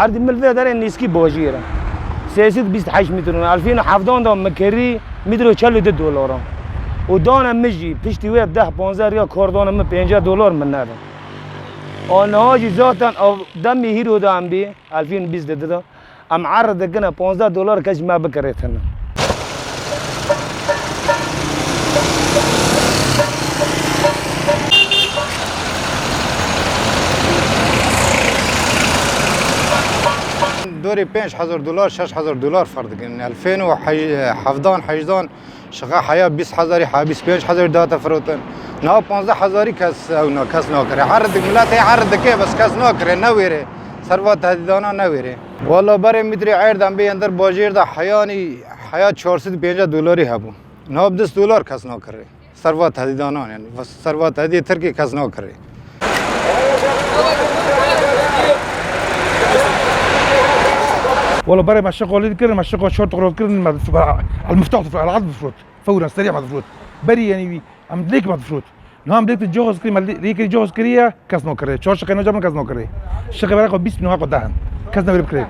عرض ملفه داره نیسکی باجیره 328 میترون 2017 دا مکری میترو 42 دلار و دانم مجی پشتی وی 10 15 ریا کاردانم 50 دلار من ندم آنهاجی ذاتن دمی هیرو دام بی 2020 دا ام عرض کنه 15 دلار کج ما بکرتن دوری 5000 دلار 6000 دلار فرد کنن 2017 18 شقا حیا 20000 25000 داتا فروتن نه 15000 کس او نه کس نکره عرض ملت عرض که بس کس نکره نویره ثروت تهدیدانا نویره والله برای میتری عردم به اندر باجیر دا حیانی حیا 450 دلاری هبو نه 10 دلار کس نکره ثروت تهدیدانا یعنی ثروت تهدید ترکی کس نکره والله بري مع الشغل كده مع الشغل شورت قرار كده المفتاح على العرض مفروض فورا سريع مفروض بري يعني عم ليك مفروض نعم ليك الجوز كريم ليك الجوز كريه كاس نوكري شو شقي نجم كاس نوكري الشقي برا 20 نوع قدام كاس نوكري